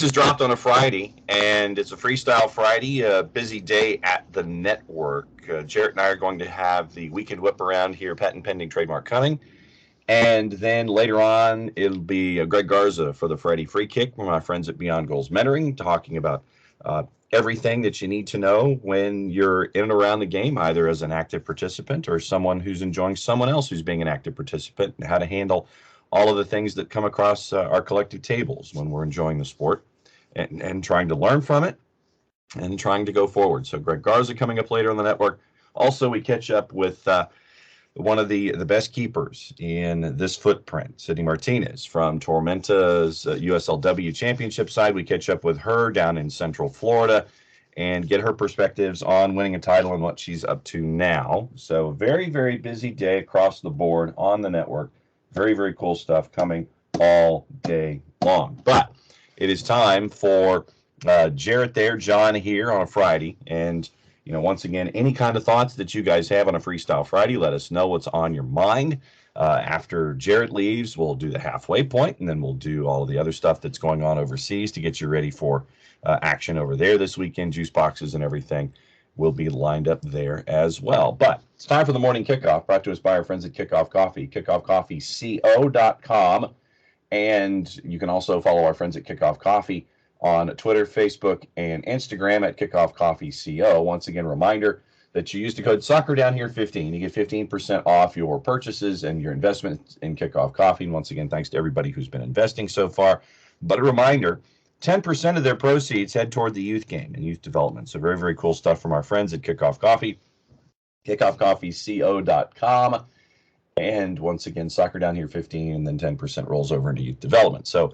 Juiceboxes dropped on a Friday, and it's a Freestyle Friday, a busy day at the network. Jarrett and I are going to have the weekend Whiparound here, patent pending, trademark coming. And then later on, it'll be Greg Garza for the Friday Free Kick from my friends at Beyond Goals Mentoring, talking about everything that you need to know when you're in and around the game, either as an active participant or someone who's enjoying someone else who's being an active participant, and how to handle all of the things that come across our collective tables when we're enjoying the sport and trying to learn from it and trying to go forward. So Greg Garza coming up later on the network. Also, we catch up with one of the best keepers in this footprint, Sydney Martinez from Tormenta's USLW championship side. We catch up with her down in Central Florida and get her perspectives on winning a title and what she's up to now. So very, very busy day across the board on the network. Very, very cool stuff coming all day long. But it is time for Jarrett there, Jon here on a Friday. And, you know, once again, any kind of thoughts that you guys have on a Freestyle Friday, let us know what's on your mind. After Jarrett leaves, we'll do the halfway point, and then we'll do all of the other stuff that's going on overseas to get you ready for action over there this weekend. Juiceboxes and everything will be lined up there as well. But it's time for the morning kickoff, brought to us by our friends at Kickoff Coffee, kickoffcoffeeco.com. And you can also follow our friends at Kickoff Coffee on Twitter, Facebook, and Instagram at Kickoff Coffee CO. Once again, reminder that you use the code SoccerDownHere15. You get 15% off your purchases and your investments in Kickoff Coffee. And once again, thanks to everybody who's been investing so far. But a reminder, 10% of their proceeds head toward the youth game and youth development. So very, very cool stuff from our friends at Kickoff Coffee, kickoffcoffeeco.com. And once again, Soccer Down Here 15, and then 10% rolls over into youth development. So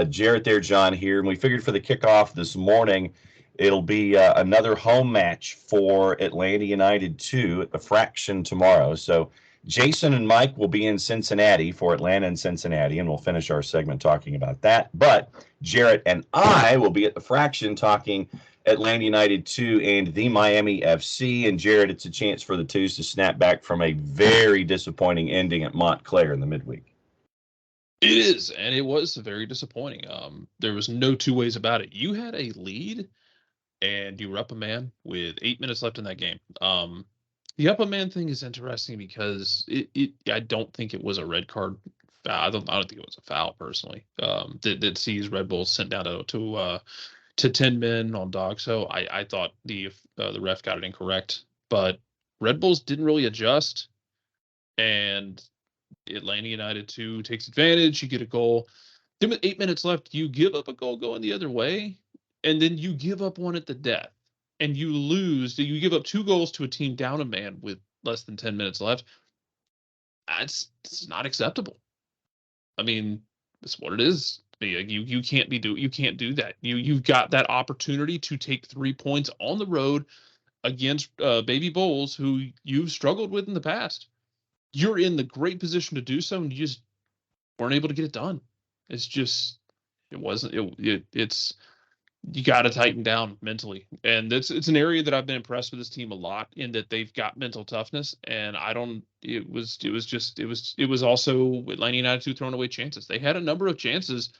Jarrett there, Jon here. And we figured for the kickoff this morning, it'll be another home match for Atlanta United 2 at the Fraction tomorrow. So Jason and Mike will be in Cincinnati for Atlanta and Cincinnati, and we'll finish our segment talking about that. But Jarrett and I will be at the Fraction talking Atlanta United 2 and the Miami FC. And Jarrett, it's a chance for the Twos to snap back from a very disappointing ending at Montclair in the midweek. It is, and it was very disappointing. There was no two ways about it. You had a lead, and you were up a man with 8 minutes left in that game. The up a man thing is interesting because I don't think it was a red card. I don't think it was a foul personally. That sees Red Bulls sent down to 10 men on dog. So I thought the ref got it incorrect, but Red Bulls didn't really adjust, and Atlanta United 2 takes advantage. You get a goal. Then with 8 minutes left, you give up a goal going the other way, and then you give up one at the death, and you lose. You give up 2 goals to a team down a man with less than 10 minutes left. It's not acceptable. I mean, it's what it is. You can't do that. You've got that opportunity to take 3 points on the road against Baby Bulls, who you've struggled with in the past. You're in the great position to do so, and you just weren't able to get it done. It's just, it's you got to tighten down mentally, and it's an area that I've been impressed with this team a lot in that they've got mental toughness. And it was also Atlanta United 2 throwing away chances. They had a number of chances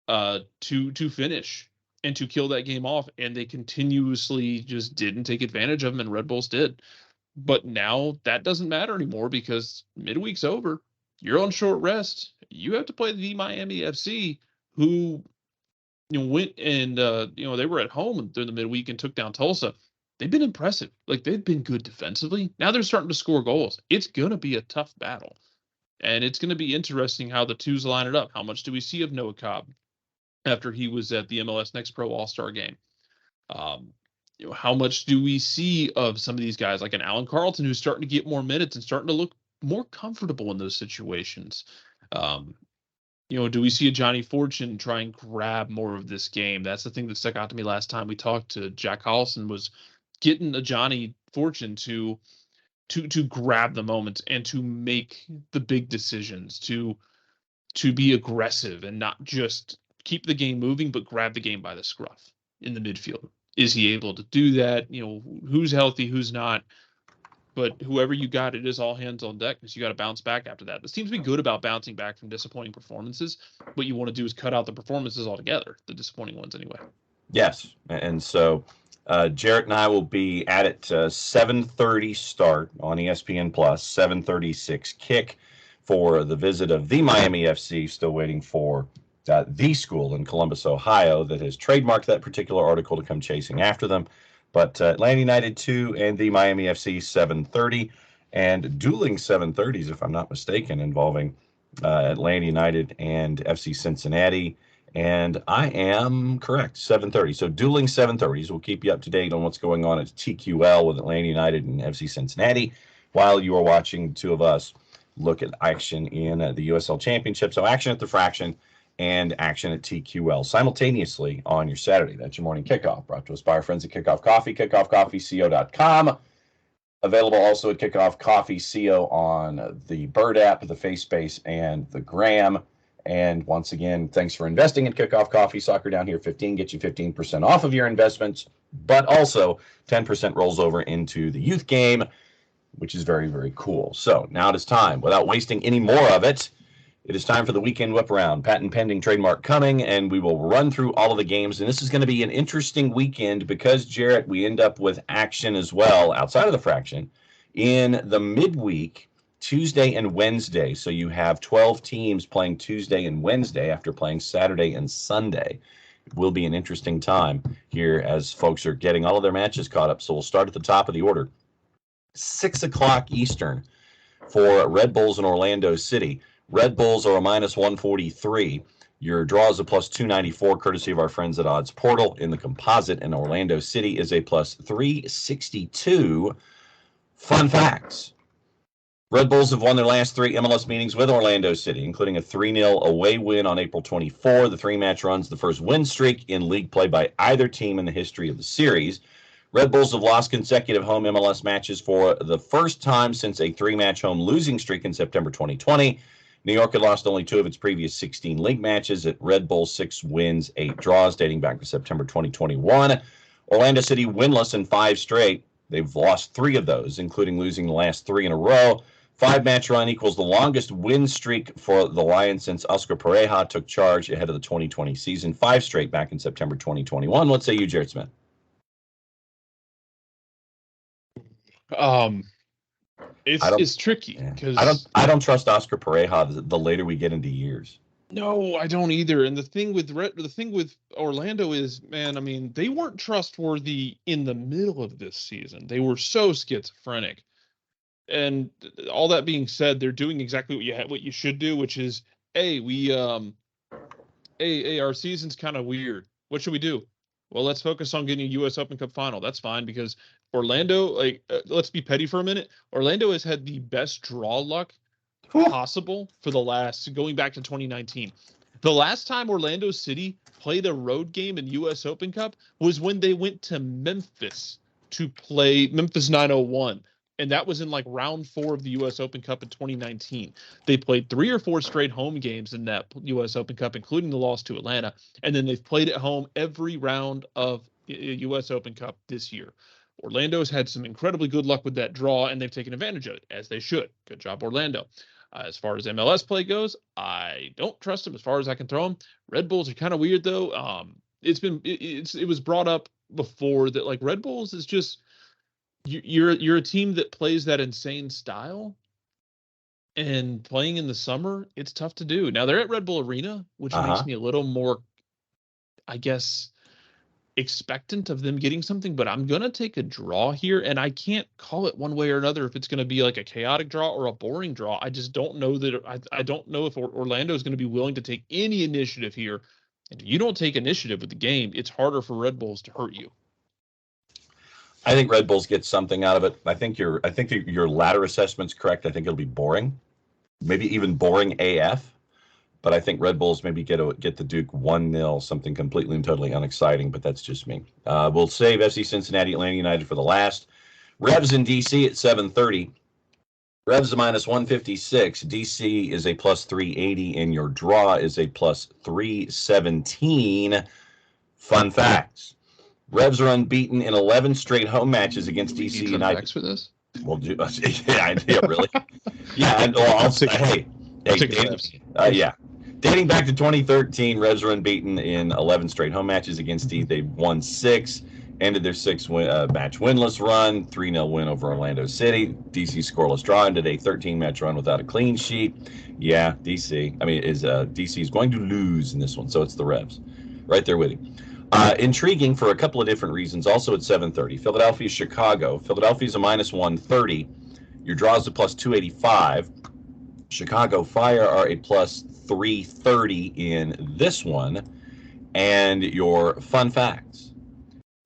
to finish and to kill that game off, and they continuously just didn't take advantage of them, and Red Bulls did. But now that doesn't matter anymore because midweek's over. You're on short rest. You have to play the Miami FC, who went and they were at home during the midweek and took down Tulsa. They've been impressive. Like, they've been good defensively. Now they're starting to score goals. It's going to be a tough battle, and it's going to be interesting how the Twos line it up. How much do we see of Noah Cobb after he was at the MLS Next Pro All-Star game? How much do we see of some of these guys like an Alan Carlton who's starting to get more minutes and starting to look more comfortable in those situations? Do we see a Johnny Fortune try and grab more of this game? That's the thing that stuck out to me last time we talked to Jack Collison, was getting a Johnny Fortune to grab the moment and to make the big decisions, to be aggressive and not just keep the game moving, but grab the game by the scruff in the midfield. Is he able to do that? Who's healthy, who's not? But whoever you got, it is all hands on deck because you got to bounce back after that. This team's been good about bouncing back from disappointing performances. What you want to do is cut out the performances altogether, the disappointing ones anyway. Yes, and so Jarrett and I will be at it 7:30 start on ESPN Plus, 7:36 kick for the visit of the Miami FC. Still waiting for the school in Columbus, Ohio, that has trademarked that particular article to come chasing after them. But Atlanta United 2 and the Miami FC 7:30, and dueling 7:30s, if I'm not mistaken, involving Atlanta United and FC Cincinnati. And I am correct, 7:30. So dueling 7:30s. We'll keep you up to date on what's going on at TQL with Atlanta United and FC Cincinnati while you are watching the two of us look at action in the USL Championship. So action at the Fraction and action at TQL simultaneously on your Saturday. That's your morning kickoff, brought to us by our friends at Kickoff Coffee, kickoffcoffeeco.com. Available also at Kickoff Coffee CO on the Bird app, the FaceSpace, and the Gram. And once again, thanks for investing in Kickoff Coffee. Soccer Down Here 15 gets you 15% off of your investments, but also 10% rolls over into the youth game, which is very, very cool. So now it is time, without wasting any more of it, it is time for the weekend whip around. Patent pending, trademark coming, and we will run through all of the games. And this is going to be an interesting weekend because, Jarrett, we end up with action as well outside of the Fraction in the midweek, Tuesday and Wednesday. So you have 12 teams playing Tuesday and Wednesday after playing Saturday and Sunday. It will be an interesting time here as folks are getting all of their matches caught up. So we'll start at the top of the order. 6 o'clock Eastern for Red Bulls in Orlando City. Red Bulls are a minus 143. Your draw is a plus 294, courtesy of our friends at Odds Portal. In the composite in Orlando City is a plus 362. Fun facts. Red Bulls have won their last 3 MLS meetings with Orlando City, including a 3-0 away win on April 24. The 3-match run's the first win streak in league play by either team in the history of the series. Red Bulls have lost consecutive home MLS matches for the first time since a 3-match home losing streak in September 2020. New York had lost only 2 of its previous 16 league matches. At Red Bull, 6 wins, 8 draws, dating back to September 2021. Orlando City winless in 5 straight. They've lost 3 of those, including losing the last 3 in a row. 5-match run equals the longest win streak for the Lions since Oscar Pereja took charge ahead of the 2020 season. 5 straight back in September 2021. What say you, Jarrett Smith? It's tricky because I don't trust Oscar Pereja the later we get into years. No, I don't either. And the thing with Orlando is, man, I mean, they weren't trustworthy in the middle of this season. They were so schizophrenic. And all that being said, they're doing exactly what you should do, which is, our season's kind of weird. What should we do? Well, let's focus on getting a U.S. Open Cup final. That's fine because Orlando, let's be petty for a minute. Orlando has had the best draw luck possible for going back to 2019. The last time Orlando City played a road game in U.S. Open Cup was when they went to Memphis to play Memphis 901. And that was in round 4 of the U.S. Open Cup in 2019. They played 3 or 4 straight home games in that U.S. Open Cup, including the loss to Atlanta. And then they've played at home every round of U.S. Open Cup this year. Orlando's had some incredibly good luck with that draw, and they've taken advantage of it, as they should. Good job, Orlando. As far as MLS play goes, I don't trust them as far as I can throw them. Red Bulls are kind of weird, though. It was brought up before that, Red Bulls is just... You're a team that plays that insane style, and playing in the summer, it's tough to do. Now they're at Red Bull Arena, which makes me a little more, I guess, expectant of them getting something, but I'm going to take a draw here, and I can't call it one way or another if it's going to be a chaotic draw or a boring draw. I just don't know that. I don't know if Orlando is going to be willing to take any initiative here. And if you don't take initiative with the game, it's harder for Red Bulls to hurt you. I think Red Bulls get something out of it. I think your latter assessment's correct. I think it'll be boring, maybe even boring AF. But I think Red Bulls maybe get the Duke 1-0, something completely and totally unexciting. But that's just me. We'll save FC Cincinnati, Atlanta United for the last. Revs in DC at 7:30. Revs a minus 156. DC is a plus 380, and your draw is a plus 317. Fun facts. Revs are unbeaten in 11 straight home matches against DC United. Facts for this? We'll do. Yeah, really. Yeah, and well, I'll say, yeah. Dating back to 2013, Revs were unbeaten in 11 straight home matches against D. They've won 6, ended their 6-match winless run, 3-0 win over Orlando City. DC scoreless draw, ended a 13-match run without a clean sheet. Yeah, DC is going to lose in this one, so it's the Revs. Right there with you. Intriguing for a couple of different reasons. Also at 7:30, Philadelphia, Chicago. Philadelphia's a minus 130. Your draws a plus 285. Chicago Fire are a plus 330 in this one. And your fun facts.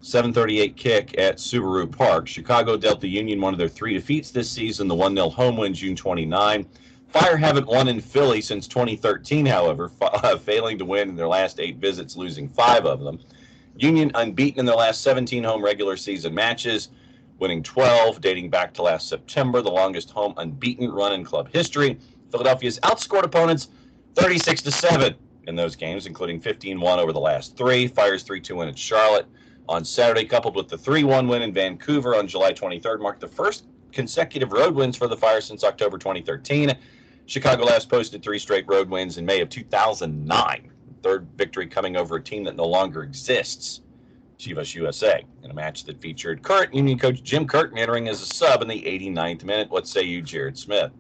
7:38 kick at Subaru Park. Chicago dealt the Union one of their 3 defeats this season. The 1-0 home win June 29. Fire haven't won in Philly since 2013, however, failing to win in their last 8 visits, losing 5 of them. Union unbeaten in their last 17 home regular season matches, winning 12, dating back to last September, the longest home unbeaten run in club history. Philadelphia's outscored opponents 36-7 in those games, including 15-1 over the last 3. Fire's 3-2 win at Charlotte on Saturday, coupled with the 3-1 win in Vancouver on July 23rd, marked the first consecutive road wins for the Fire since October 2013. Chicago last posted 3 straight road wins in May of 2009. Third victory coming over a team that no longer exists, Chivas USA, in a match that featured current Union coach Jim Curtin entering as a sub in the 89th minute. What say you, Jared Smith?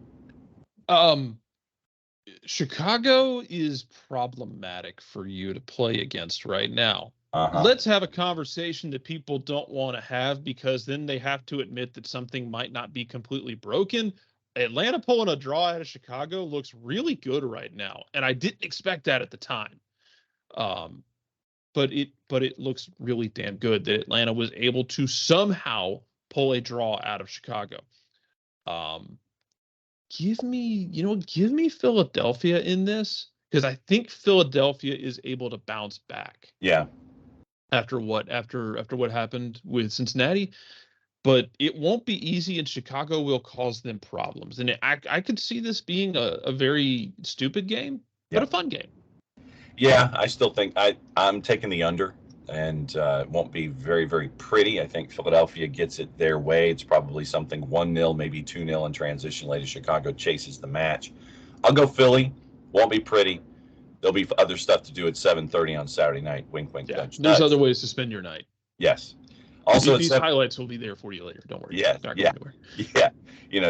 Chicago is problematic for you to play against right now. Let's have a conversation that people don't want to have, because then they have to admit that something might not be completely broken. Atlanta pulling a draw out of Chicago looks really good right now, and I didn't expect that at the time. But it looks really damn good that Atlanta was able to somehow pull a draw out of Chicago. Give me Philadelphia in this, because I think Philadelphia is able to bounce back. Yeah. After what happened with Cincinnati. But it won't be easy, and Chicago will cause them problems. And I could see this being a very stupid game, but a fun game. Yeah, I still think I'm taking the under, and it won't be very, very pretty. I think Philadelphia gets it their way. It's probably something 1-0, maybe 2-0 in transition late as Chicago chases the match. I'll go Philly. Won't be pretty. There'll be other stuff to do at 7:30 on Saturday night. Wink, wink, nudge, there's other ways to spend your night. Yes. Also, these highlights will be there for you later. Don't worry. Yeah.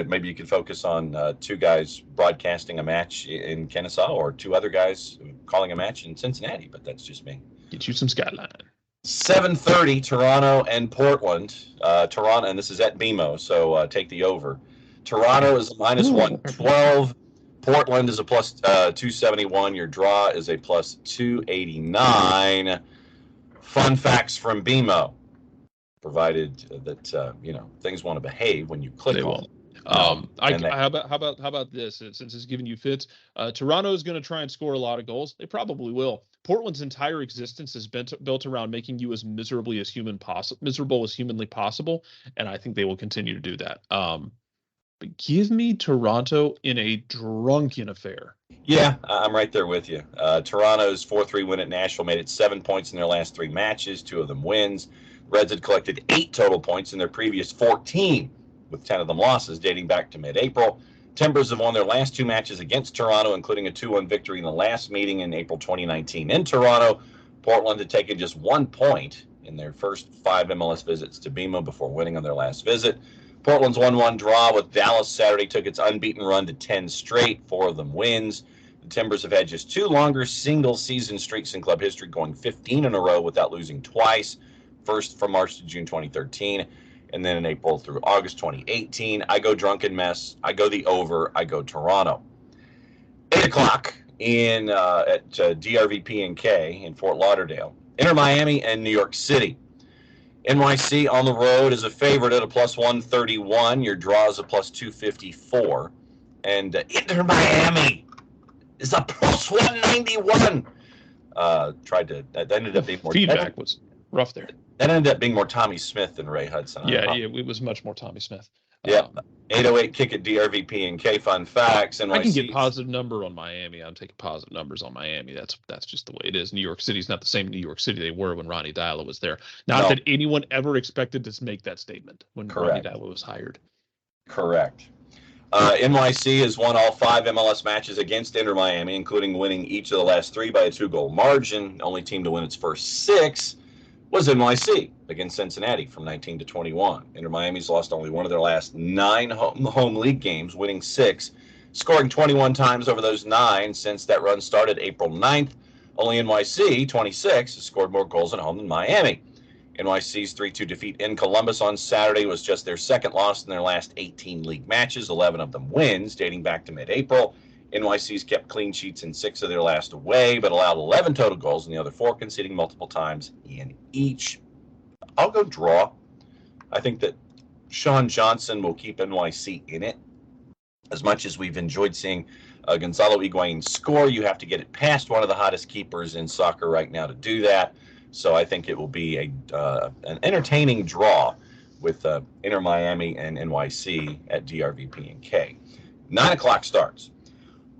Maybe you can focus on 2 guys broadcasting a match in Kennesaw, or 2 other guys calling a match in Cincinnati. But that's just me. Get you some skyline. 7:30, Toronto and Portland. Toronto, and this is at BMO, so take the over. Toronto is a minus 112. Portland is a plus 271. Your draw is a plus 289. Fun facts from BMO. Provided that things want to behave when you click on them. How about this? Since it's giving you fits, Toronto is going to try and score a lot of goals. They probably will. Portland's entire existence is built around making you as miserable as humanly possible, and I think they will continue to do that. But give me Toronto in a drunken affair. Yeah, I'm right there with you. Toronto's 4-3 win at Nashville made it 7 points in their last 3 matches, 2 of them wins. Reds had collected 8 total points in their previous 14, with 10 of them losses dating back to mid-April. Timbers have won their last 2 matches against Toronto, including a 2-1 victory in the last meeting in April 2019 in Toronto. Portland had taken just 1 point in their first 5 MLS visits to BMO before winning on their last visit. Portland's 1-1 draw with Dallas Saturday took its unbeaten run to 10 straight, 4 of them wins. The Timbers have had just 2 longer single-season streaks in club history, going 15 in a row without losing twice. First from March to June 2013, and then in April through August 2018. I go drunken mess. I go the over. I go Toronto. 8 o'clock at DRVP&K in Fort Lauderdale. Inter Miami and New York City. NYC on the road is a favorite at a plus 131. Your draw is a plus 254. And Inter Miami is a plus 191. That ended up being more. Feedback was rough there. That ended up being more Tommy Smith than Ray Hudson. It was much more Tommy Smith. 808 kick at DRVP&K. Fun facts. NYC. I can get positive number on Miami. I'm taking positive numbers on Miami. That's just the way it is. New York City's not the same New York City they were when Ronnie Dyla was there. Not that anyone ever expected to make that statement when Ronnie Dyla was hired. Correct. NYC has won all 5 MLS matches against Inter Miami, including winning each of the last 3 by a 2-goal margin. Only team to win its first 6 was NYC against Cincinnati from 19 to 21. Inter Miami's lost only one of their last 9 home league games, winning 6, scoring 21 times over those 9 since that run started April 9th. Only NYC, 26, has scored more goals at home than Miami. NYC's 3-2 defeat in Columbus on Saturday was just their second loss in their last 18 league matches, 11 of them wins, dating back to mid-April. NYC's kept clean sheets in 6 of their last away, but allowed 11 total goals in the other 4, conceding multiple times in each. I'll go draw. I think that Sean Johnson will keep NYC in it. As much as we've enjoyed seeing Gonzalo Higuain score, you have to get it past one of the hottest keepers in soccer right now to do that. So I think it will be an entertaining draw with Inter Miami and NYC at DRVP&K. 9 o'clock starts.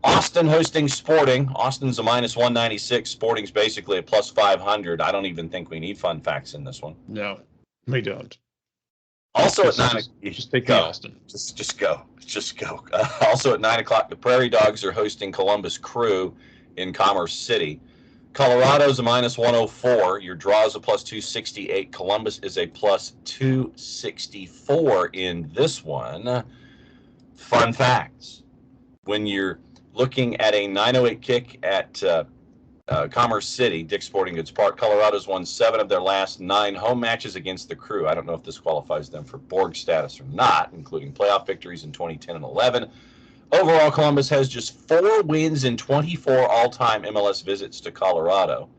Austin hosting Sporting. Austin's a minus 196. Sporting's basically a plus 500. I don't even think we need fun facts in this one. No, we don't. Also at 9 just take the Austin. Just go. Also at 9 o'clock, the Prairie Dogs are hosting Columbus Crew in Commerce City. Colorado's a minus 104. Your draw is a plus 268. Columbus is a plus 264 in this one. Fun facts. When you're looking at a 9:08 kick at Commerce City, Dick's Sporting Goods Park, Colorado's won 7 of their last 9 home matches against the Crew. I don't know if this qualifies them for Borg status or not, including playoff victories in 2010 and 11. Overall, Columbus has just 4 wins in 24 all-time MLS visits to Colorado.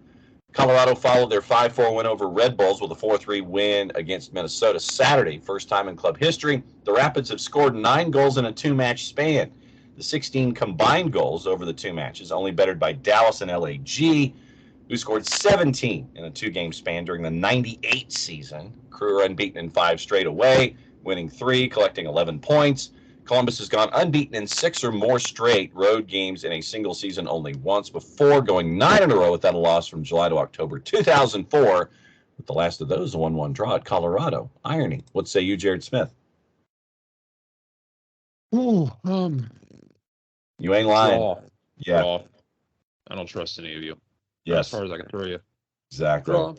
Colorado followed their 5-4 win over Red Bulls with a 4-3 win against Minnesota Saturday, first time in club history. The Rapids have scored 9 goals in a 2-match span. The 16 combined goals over the 2 matches, only bettered by Dallas and LAG, who scored 17 in a 2-game span during the 98 season. Crew are unbeaten in 5 straight away, winning 3, collecting 11 points. Columbus has gone unbeaten in 6 or more straight road games in a single season only once before, going 9 in a row without a loss from July to October 2004, with the last of those a 1-1 draw at Colorado. Irony. What say you, Jared Smith? You ain't lying. Draw. Yeah. Draw. I don't trust any of you. Yes. As far as I can throw you. Exactly. Draw.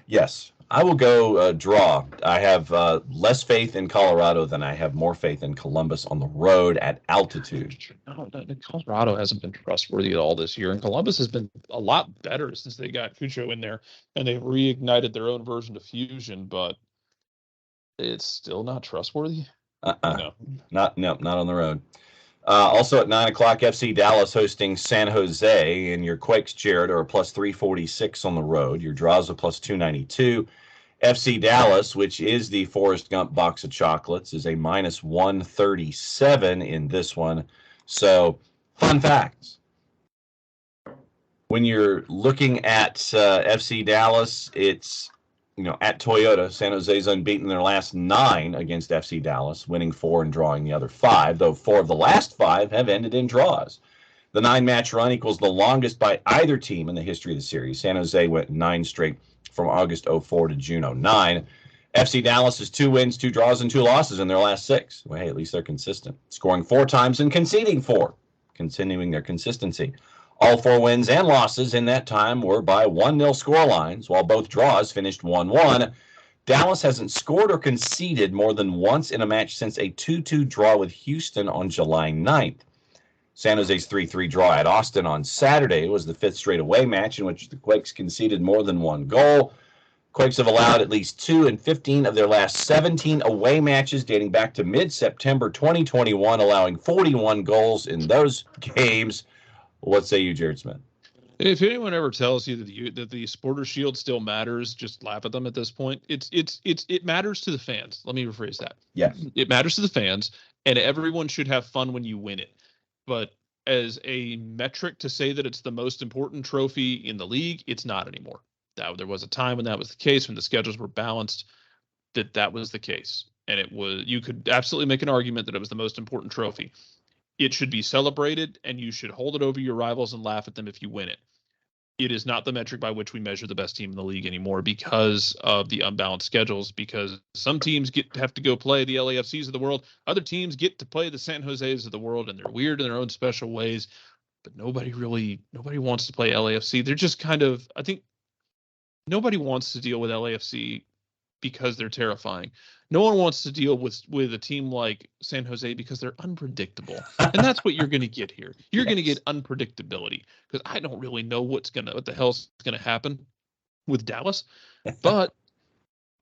Yes. I will go draw. I have less faith in Colorado than I have more faith in Columbus on the road at altitude. No, Colorado hasn't been trustworthy at all this year, and Columbus has been a lot better since they got Cucho in there, and they've reignited their own version of fusion, but it's still not trustworthy. No. Not on the road. Also at 9 o'clock, FC Dallas hosting San Jose, and your Quakes, Jared, are a plus 346 on the road. Your draws a plus 292. FC Dallas, which is the Forrest Gump box of chocolates, is a minus 137 in this one. So, fun facts. When you're looking at FC Dallas, it's at Toyota. San Jose's unbeaten in their last 9 against FC Dallas, winning 4 and drawing the other 5, though 4 of the last 5 have ended in draws. The 9-match run equals the longest by either team in the history of the series. San Jose went 9 straight from August 04 to June 09. FC Dallas has 2 wins, 2 draws, and 2 losses in their last 6. Well, hey, at least they're consistent. Scoring 4 times and conceding 4, continuing their consistency. All 4 wins and losses in that time were by 1-0 scorelines, while both draws finished 1-1. Dallas hasn't scored or conceded more than once in a match since a 2-2 draw with Houston on July 9th. San Jose's 3-3 draw at Austin on Saturday was the 5th straight away match in which the Quakes conceded more than 1 goal. Quakes have allowed at least 2 in 15 of their last 17 away matches dating back to mid-September 2021, allowing 41 goals in those games. What say you, Jared Smith? If anyone ever tells you that the Supporter Shield still matters, just laugh at them at this point. It matters to the fans. Let me rephrase that. Yes. It matters to the fans, and everyone should have fun when you win it. But as a metric to say that it's the most important trophy in the league, it's not anymore. There was a time when that was the case, when the schedules were balanced, that was the case. And you could absolutely make an argument that it was the most important trophy. It should be celebrated, and you should hold it over your rivals and laugh at them if you win it. it is not the metric by which we measure the best team in the league anymore because of the unbalanced schedules, because some teams have to go play the LAFCs of the world. Other teams get to play the San Jose's of the world, and they're weird in their own special ways, but nobody wants to play LAFC. They're just kind of, I think nobody wants to deal with LAFC because they're terrifying. No one wants to deal with a team like San Jose because they're unpredictable. And that's what you're going to get here. You're going to get unpredictability, because I don't really know what the hell's going to happen with Dallas. But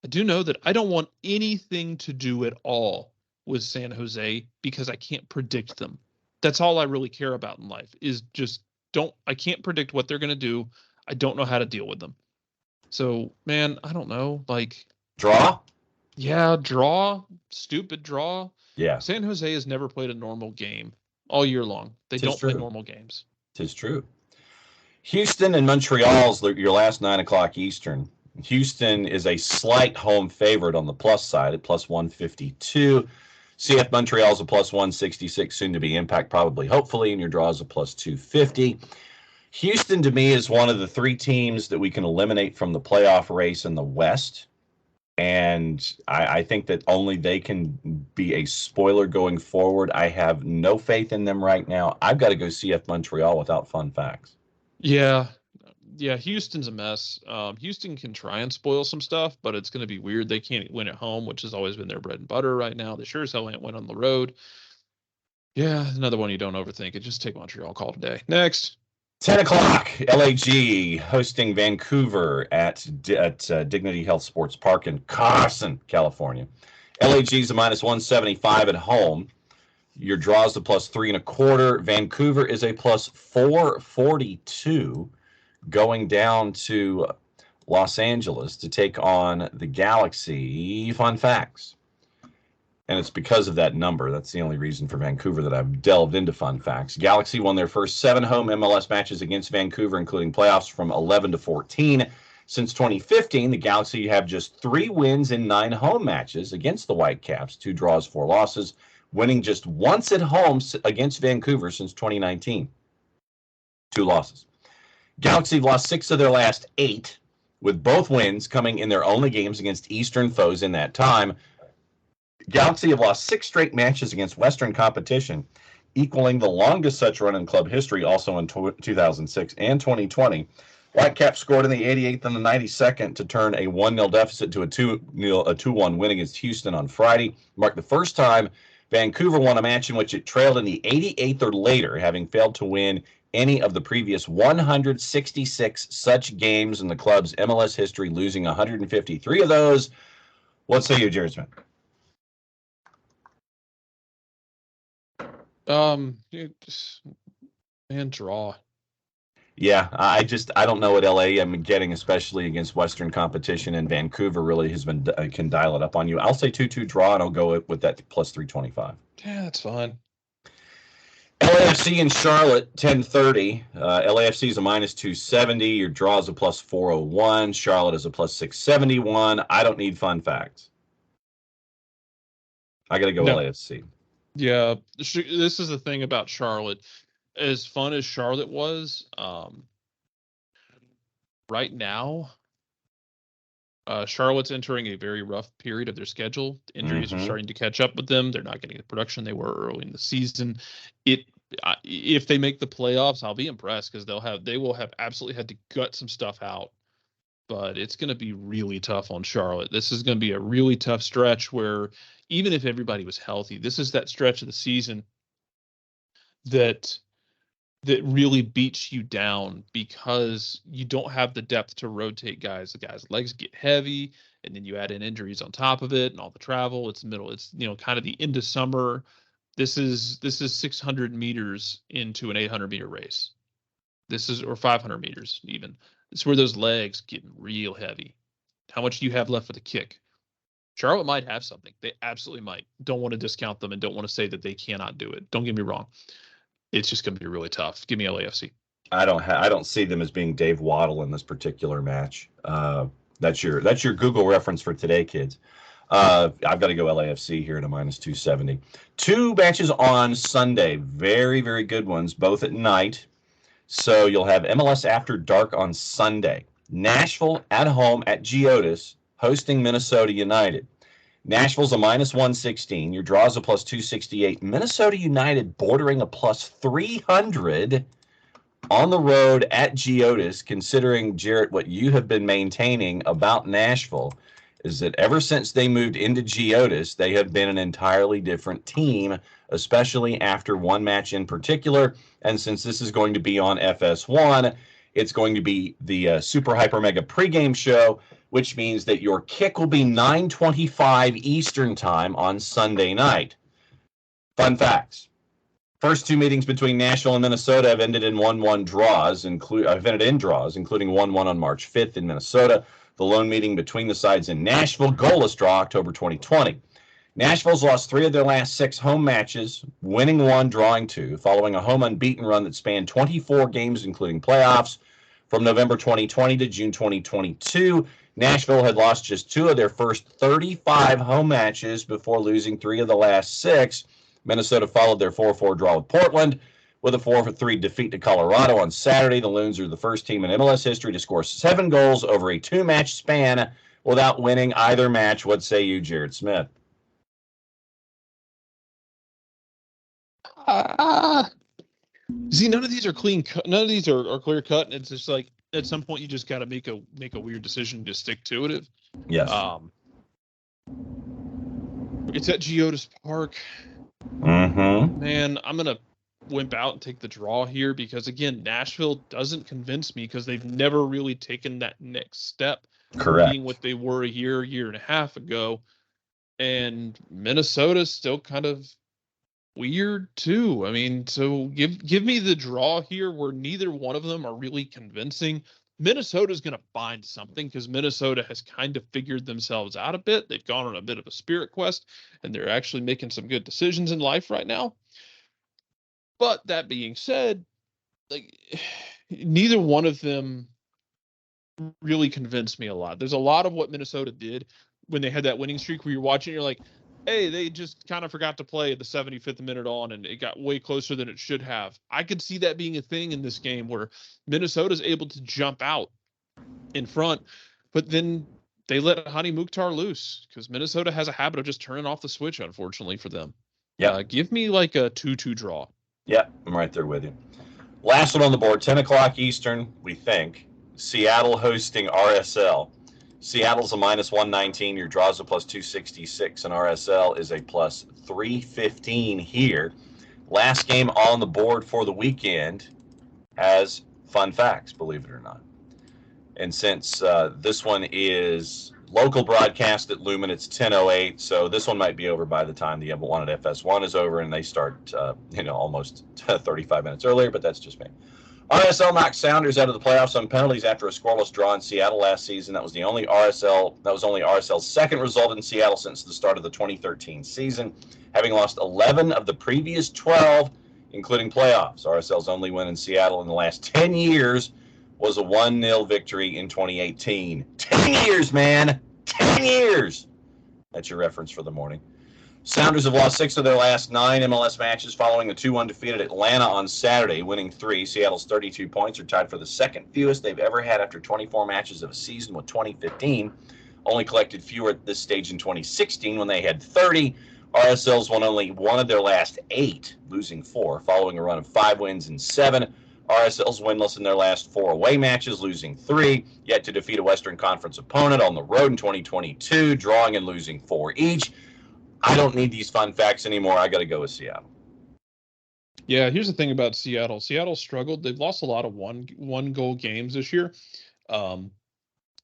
I do know that I don't want anything to do at all with San Jose because I can't predict them. That's all I really care about in life, is just I can't predict what they're going to do. I don't know how to deal with them. So, man, I don't know. Like, draw? Yeah, draw. Stupid draw. Yeah. San Jose has never played a normal game all year long. They don't play normal games. 'Tis true. Houston and Montreal's your last 9 o'clock Eastern. Houston is a slight home favorite on the plus side at plus 152. CF Montreal's a plus 166, soon to be Impact, probably, hopefully, and your draw is a plus 250. Houston, to me, is one of the 3 teams that we can eliminate from the playoff race in the West. And I think that only they can be a spoiler going forward. I have no faith in them right now. I've got to go CF Montreal without fun facts. Yeah, Houston's a mess. Houston can try and spoil some stuff, but it's going to be weird. They can't win at home, which has always been their bread and butter right now. They sure as hell ain't win on the road. Yeah, another one you don't overthink it. Just take Montreal, call today. Next. 10 o'clock, LAG hosting Vancouver at Dignity Health Sports Park in Carson, California. LAG is a minus 175 at home. Your draw is a plus 3.25. Vancouver is a plus 442, going down to Los Angeles to take on the Galaxy. Fun facts. And it's because of that number. That's the only reason for Vancouver that I've delved into fun facts. Galaxy won their first 7 home MLS matches against Vancouver, including playoffs, from 11-14. Since 2015, the Galaxy have just 3 wins in 9 home matches against the Whitecaps, 2 draws, 4 losses, winning just once at home against Vancouver since 2019. 2 losses. Galaxy have lost 6 of their last 8, with both wins coming in their only games against Eastern foes in that time. Galaxy have lost 6 straight matches against Western competition, equaling the longest such run in club history, also in 2006 and 2020. Whitecaps scored in the 88th and the 92nd to turn a 1-0 deficit to a 2-1 win against Houston on Friday. Marked the first time Vancouver won a match in which it trailed in the 88th or later, having failed to win any of the previous 166 such games in the club's MLS history, losing 153 of those. What say you, Jared Smith? Draw. Yeah, I don't know what LA I'm getting, especially against Western competition, and Vancouver really can dial it up on you. I'll say 2-2 draw, and I'll go with that plus 325. Yeah, that's fine. LAFC in Charlotte, 10:30. LAFC is a minus 270. Your draw is a plus 401. Charlotte is a plus 671. I don't need fun facts. I got to go LAFC. Yeah, this is the thing about Charlotte. As fun as Charlotte was, right now, Charlotte's entering a very rough period of their schedule. Injuries are starting to catch up with them. They're not getting the production they were early in the season. If they make the playoffs, I'll be impressed, because they will have absolutely had to gut some stuff out. But it's going to be really tough on Charlotte. This is going to be a really tough stretch where, even if everybody was healthy, this is that stretch of the season that really beats you down, because you don't have the depth to rotate guys. The guys' legs get heavy, and then you add in injuries on top of it and all the travel. It's kind of the end of summer. This is 600 meters into an 800 meter race. Or 500 meters even. It's where those legs get real heavy. How much do you have left for the kick? Charlotte might have something. They absolutely might. Don't want to discount them, and don't want to say that they cannot do it. Don't get me wrong. It's just going to be really tough. Give me LAFC. I don't see them as being Dave Waddle in this particular match. That's your Google reference for today, kids. I've got to go LAFC here at a minus 270. 2 matches on Sunday. Very, very good ones, both at night. So you'll have MLS After Dark on Sunday. Nashville at home at Geodis hosting Minnesota United. Nashville's a minus 116. Your draw's a plus 268. Minnesota United bordering a plus 300 on the road at Geodis, considering, Jarrett, what you have been maintaining about Nashville is that ever since they moved into Geodis, they have been an entirely different team, especially after one match in particular. And since this is going to be on FS1, it's going to be the Super Hyper Mega pregame show, which means that your kick will be 9:25 Eastern Time on Sunday night. Fun facts. First two meetings between Nashville and Minnesota have ended in 1-1 draws, including 1-1 on March 5th in Minnesota. The lone meeting between the sides in Nashville, goalless draw, October 2020. Nashville's lost 3 of their last 6 home matches, winning 1, drawing 2, following a home unbeaten run that spanned 24 games, including playoffs. From November 2020 to June 2022, Nashville had lost just 2 of their first 35 home matches before losing 3 of the last 6. Minnesota followed their 4-4 draw with Portland with a 4-3 defeat to Colorado on Saturday. The Loons are the first team in MLS history to score 7 goals over a 2-match span without winning either match. What say you, Jarrett Smith? See, none of these are clean cut. None of these are clear cut, and it's just like at some point you just got to make a weird decision to stick to it. Yes. It's at Geodis Park. Mm-hmm. Man, I'm gonna wimp out and take the draw here because again, Nashville doesn't convince me because they've never really taken that next step. Correct. Being what they were a year and a half ago, and Minnesota's still kind of weird too. I mean, so give me the draw here where neither one of them are really convincing. Minnesota's going to find something because Minnesota has kind of figured themselves out a bit. They've gone on a bit of a spirit quest, and they're actually making some good decisions in life right now. But that being said, like neither one of them really convinced me a lot. There's a lot of what Minnesota did when they had that winning streak where you're watching, you're like, hey, they just kind of forgot to play at the 75th minute on, and it got way closer than it should have. I could see that being a thing in this game where Minnesota's able to jump out in front, but then they let Hani Mukhtar loose because Minnesota has a habit of just turning off the switch, unfortunately for them. Yeah. Give me like a 2-2 draw. Yeah, I'm right there with you. Last one on the board, 10 o'clock Eastern, we think. Seattle hosting RSL. Seattle's a minus 119. Your draw's a plus 266, and RSL is a plus 315 here. Last game on the board for the weekend has fun facts, believe it or not. And since this one is local broadcast at Lumen, it's 10:08, so this one might be over by the time the one at FS1 is over, and they start, almost 35 minutes earlier, but that's just me. RSL knocked Sounders out of the playoffs on penalties after a scoreless draw in Seattle last season. That was only RSL's second result in Seattle since the start of the 2013 season, having lost 11 of the previous 12, including playoffs. RSL's only win in Seattle in the last 10 years was a 1-0 victory in 2018. 10 years, man! 10 years! That's your reference for the morning. Sounders have lost 6 of their last 9 MLS matches following a 2-1 defeat at Atlanta on Saturday, winning 3. Seattle's 32 points are tied for the second fewest they've ever had after 24 matches of a season with 2015. Only collected fewer at this stage in 2016 when they had 30. RSL's won only 1 of their last 8, losing 4, following a run of 5 wins and 7. RSL's winless in their last 4 away matches, losing 3, yet to defeat a Western Conference opponent on the road in 2022, drawing and losing 4 each. I don't need these fun facts anymore. I got to go with Seattle. Yeah, here's the thing about Seattle. Seattle struggled. They've lost a lot of one goal games this year.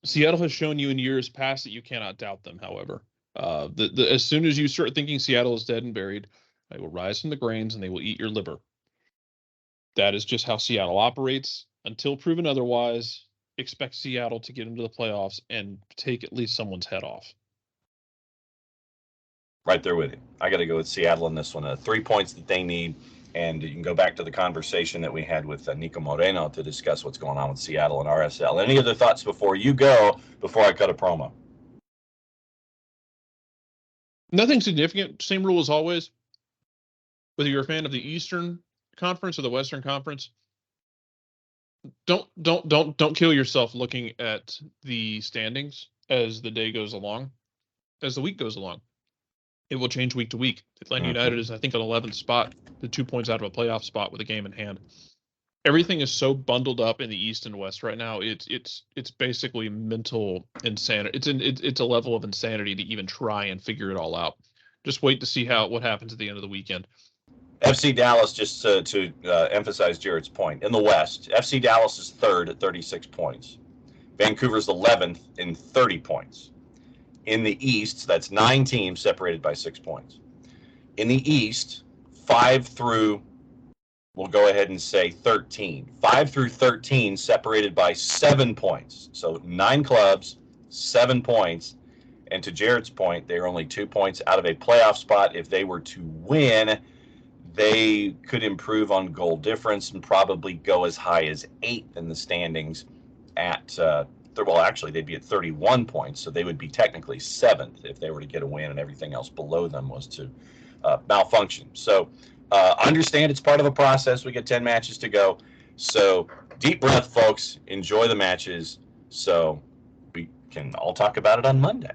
Seattle has shown you in years past that you cannot doubt them. However, as soon as you start thinking Seattle is dead and buried, they will rise from the grains and they will eat your liver. That is just how Seattle operates. Until proven otherwise, expect Seattle to get into the playoffs and take at least someone's head off. Right there with you. I got to go with Seattle in this one. 3 points that they need, and you can go back to the conversation that we had with Nico Moreno to discuss what's going on with Seattle and RSL. Any other thoughts before you go, before I cut a promo? Nothing significant. Same rule as always. Whether you're a fan of the Eastern Conference or the Western Conference, Don't kill yourself looking at the standings as the day goes along, as the week goes along. It will change week to week. Atlanta United is, I think, on 11th spot, the 2 points out of a playoff spot with a game in hand. Everything is so bundled up in the East and West right now. It's basically mental insanity. It's a level of insanity to even try and figure it all out. Just wait to see what happens at the end of the weekend. FC Dallas, just to emphasize Jarrett's point, in the West, FC Dallas is third at 36 points. Vancouver's 11th in 30 points. In the East, that's 9 teams separated by 6 points. In the East, 5 through, we'll go ahead and say 13. 5 through 13 separated by 7 points. So 9 clubs, 7 points. And to Jarrett's point, they're only 2 points out of a playoff spot. If they were to win, they could improve on goal difference and probably go as high as 8th in the standings at, well, actually, they'd be at 31 points, so they would be technically 7th if they were to get a win and everything else below them was to malfunction. So understand it's part of a process. We get 10 matches to go. So deep breath, folks. Enjoy the matches so we can all talk about it on Monday.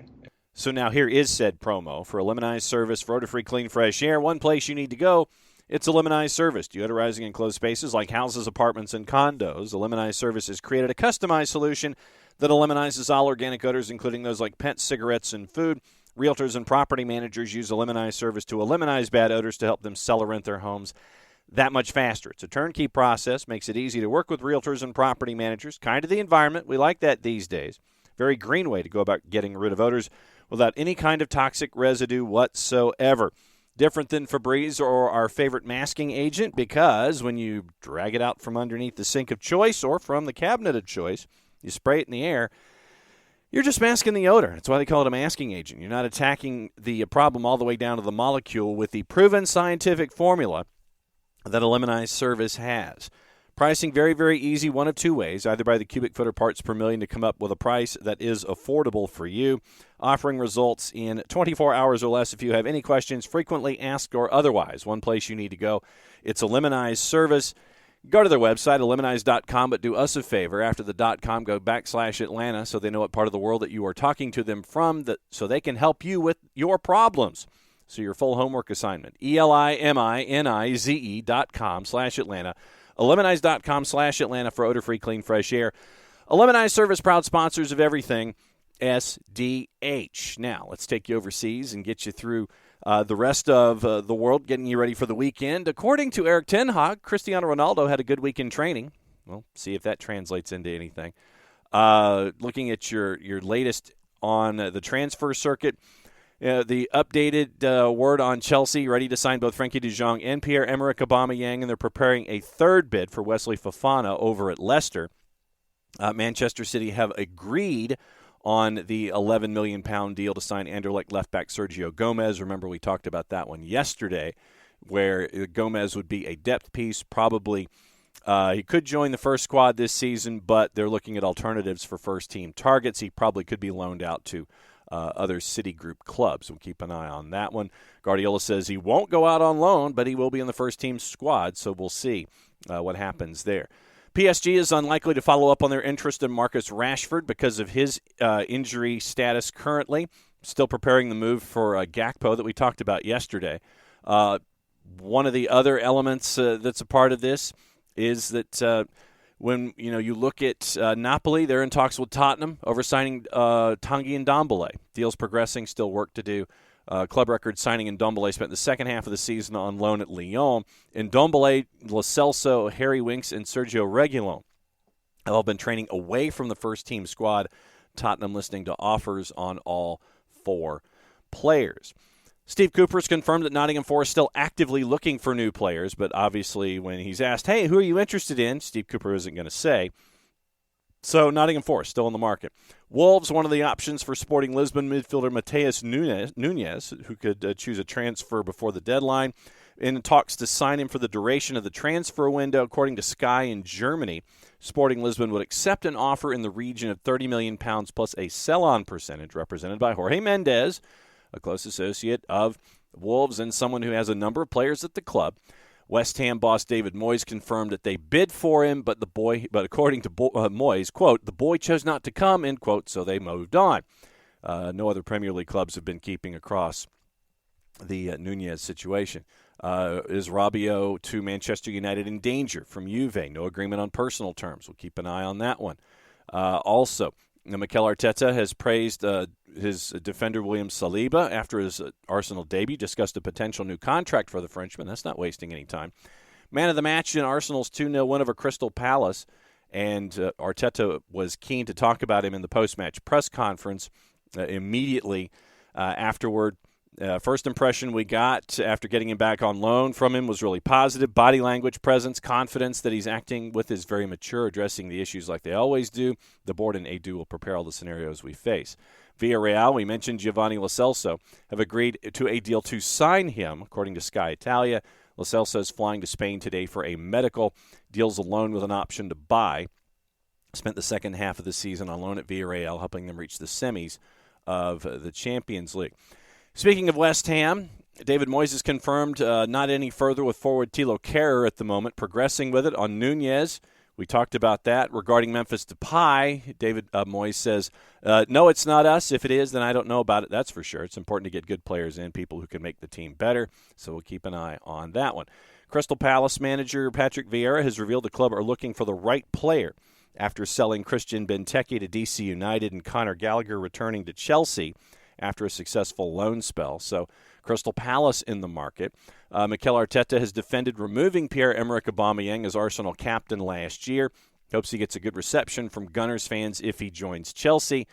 So now here is said promo for a Lemonize service for odor-free, clean, fresh air. One place you need to go. It's a Lemonize service. Deodorizing enclosed spaces like houses, apartments, and condos. The Lemonize service has created a customized solution that eliminizes all organic odors, including those like pets, cigarettes, and food. Realtors and property managers use a Lemonize service to eliminate bad odors to help them sell or rent their homes that much faster. It's a turnkey process, makes it easy to work with realtors and property managers. Kind of the environment. We like that these days. Very green way to go about getting rid of odors without any kind of toxic residue whatsoever. Different than Febreze or our favorite masking agent, because when you drag it out from underneath the sink of choice or from the cabinet of choice, you spray it in the air, you're just masking the odor. That's why they call it a masking agent. You're not attacking the problem all the way down to the molecule with the proven scientific formula that a Lemonize service has. Pricing very, very easy, one of 2 ways, either by the cubic foot or parts per million to come up with a price that is affordable for you. Offering results in 24 hours or less if you have any questions, frequently asked or otherwise. One place you need to go. It's a Lemonize service. Go to their website, lemonize.com, but do us a favor. After the .com, go /Atlanta so they know what part of the world that you are talking to them from, so they can help you with your problems. So your full homework assignment, ELIMINIZE.com/Atlanta. Lemonize.com/Atlanta for odor-free, clean, fresh air. A Lemonize service, proud sponsors of everything SDH. Now, let's take you overseas and get you through the rest of the world, getting you ready for the weekend. According to Eric Ten Hag, Cristiano Ronaldo had a good week in training. Well, see if that translates into anything. Looking at your latest on the transfer circuit, the updated word on Chelsea, ready to sign both Frankie de Jong and Pierre-Emerick Aubameyang, and they're preparing a third bid for Wesley Fofana over at Leicester. Manchester City have agreed on the £11 million deal to sign Anderlecht left-back Sergio Gomez. Remember, we talked about that one yesterday, where Gomez would be a depth piece. Probably he could join the first squad this season, but they're looking at alternatives for first-team targets. He probably could be loaned out to other City Group clubs. We'll keep an eye on that one. Guardiola says he won't go out on loan, but he will be in the first-team squad, so we'll see what happens there. PSG is unlikely to follow up on their interest in Marcus Rashford because of his injury status currently. Still preparing the move for Gakpo that we talked about yesterday. One of the other elements that's a part of this is that when you look at Napoli, they're in talks with Tottenham over signing Tanguy Ndombele. Deal's progressing, still work to do. Club record signing Ndombele spent the second half of the season on loan at Lyon. Ndombele, Lo Celso, Harry Winks, and Sergio Reguilon have all been training away from the first-team squad. Tottenham listening to offers on all 4 players. Steve Cooper's confirmed that Nottingham Forest still actively looking for new players, but obviously when he's asked, hey, who are you interested in, Steve Cooper isn't going to say. So Nottingham Forest still on the market. Wolves, one of the options for Sporting Lisbon midfielder Mateus Nunes, who could choose a transfer before the deadline, in talks to sign him for the duration of the transfer window. According to Sky in Germany, Sporting Lisbon would accept an offer in the region of £30 million plus a sell-on percentage, represented by Jorge Mendes, a close associate of Wolves and someone who has a number of players at the club. West Ham boss David Moyes confirmed that they bid for him, but according to Moyes, quote, the boy chose not to come, end quote, so they moved on. No other Premier League clubs have been keeping across the Nunez situation. Is Rabiot to Manchester United in danger from Juve? No agreement on personal terms. We'll keep an eye on that one. Also, Mikel Arteta has praised his defender William Saliba after his Arsenal debut, discussed a potential new contract for the Frenchman. That's not wasting any time. Man of the match in Arsenal's 2-0 win over Crystal Palace, and Arteta was keen to talk about him in the post-match press conference immediately afterward. First impression we got after getting him back on loan from him was really positive. Body language, presence, confidence that he's acting with is very mature, addressing the issues like they always do. The board and Edu will prepare all the scenarios we face. Villarreal, we mentioned Giovanni Lo Celso, have agreed to a deal to sign him, according to Sky Italia. Lo Celso is flying to Spain today for a medical. Deals a loan with an option to buy. Spent the second half of the season on loan at Villarreal, helping them reach the semis of the Champions League. Speaking of West Ham, David Moyes has confirmed not any further with forward Thilo Kehrer at the moment, progressing with it on Nunez. We talked about that. Regarding Memphis Depay, David Moyes says, no, it's not us. If it is, then I don't know about it. That's for sure. It's important to get good players in, people who can make the team better, so we'll keep an eye on that one. Crystal Palace manager Patrick Vieira has revealed the club are looking for the right player after selling Christian Benteke to DC United and Conor Gallagher returning to Chelsea after a successful loan spell. So Crystal Palace in the market. Mikel Arteta has defended removing Pierre-Emerick Aubameyang as Arsenal captain last year. Hopes he gets a good reception from Gunners fans if he joins Chelsea.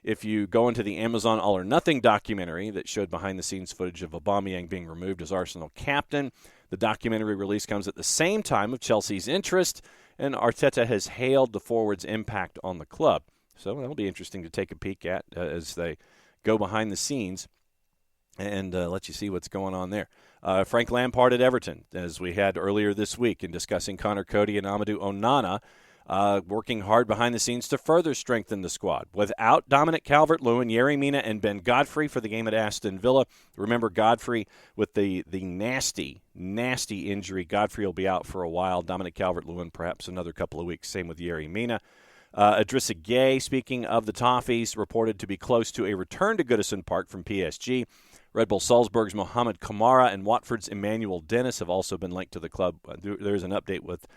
If you go into the Amazon All or Nothing documentary that showed behind-the-scenes footage of Aubameyang being removed as Arsenal captain, the documentary release comes at the same time of Chelsea's interest, and Arteta has hailed the forward's impact on the club. So that'll be interesting to take a peek at as they go behind the scenes and let you see what's going on there. Frank Lampard at Everton, as we had earlier this week in discussing Connor Cody and Amadou Onana, working hard behind the scenes to further strengthen the squad. Without Dominic Calvert-Lewin, Yerry Mina, and Ben Godfrey for the game at Aston Villa. Remember, Godfrey with the nasty injury. Godfrey will be out for a while. Dominic Calvert-Lewin perhaps another couple of weeks. Same with Yerry Mina. Idrissa Gueye, speaking of the Toffees, reported to be close to a return to Goodison Park from PSG. Red Bull Salzburg's Mohamed Kamara and Watford's Emmanuel Dennis have also been linked to the club. There's an update with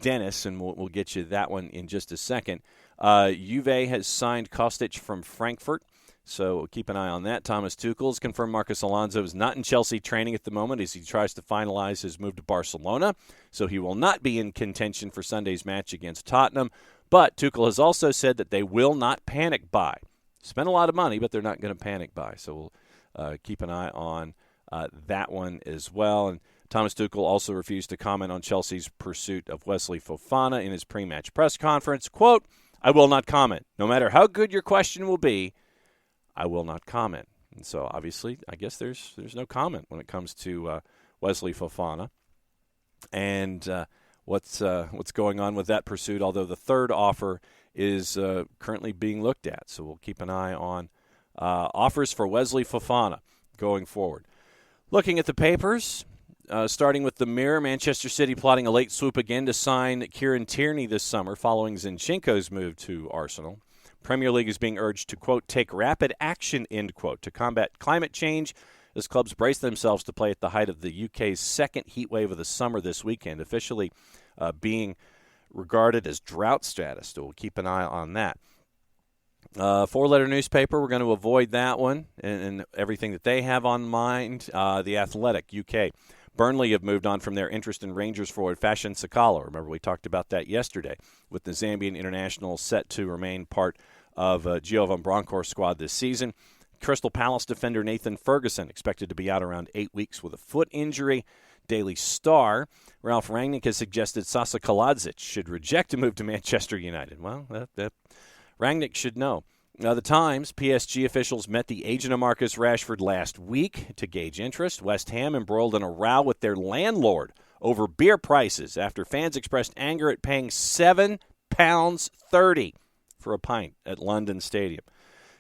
Dennis, and we'll get you that one in just a second. Juve has signed Kostic from Frankfurt, so keep an eye on that. Thomas Tuchel has confirmed Marcos Alonso is not in Chelsea training at the moment as he tries to finalize his move to Barcelona, so he will not be in contention for Sunday's match against Tottenham. But Tuchel has also said that they will not panic buy. Spend a lot of money, but they're not going to panic buy, so we'll keep an eye on that one as well. And Thomas Tuchel also refused to comment on Chelsea's pursuit of Wesley Fofana in his pre-match press conference. Quote, I will not comment. No matter how good your question will be, I will not comment. And so, obviously, I guess there's no comment when it comes to Wesley Fofana and what's going on with that pursuit, although the third offer is currently being looked at. So we'll keep an eye on offers for Wesley Fofana going forward. Looking at the papers, starting with the Mirror, Manchester City plotting a late swoop again to sign Kieran Tierney this summer following Zinchenko's move to Arsenal. Premier League is being urged to, quote, take rapid action, end quote, to combat climate change as clubs brace themselves to play at the height of the UK's second heat wave of the summer this weekend, officially being regarded as drought status. So we'll keep an eye on that. Four-letter newspaper, we're going to avoid that one and everything that they have on mind. The Athletic, UK. Burnley have moved on from their interest in Rangers forward Fashion Sakala. Remember, we talked about that yesterday, with the Zambian international set to remain part of Gio Van Bronckhorst's squad this season. Crystal Palace defender Nathan Ferguson expected to be out around 8 weeks with a foot injury. Daily Star, Ralph Rangnick has suggested Sasa Kaladzic should reject a move to Manchester United. Well, Rangnick should know. Now, the Times, PSG officials met the agent of Marcus Rashford last week to gauge interest. West Ham embroiled in a row with their landlord over beer prices after fans expressed anger at paying £7.30 for a pint at London Stadium.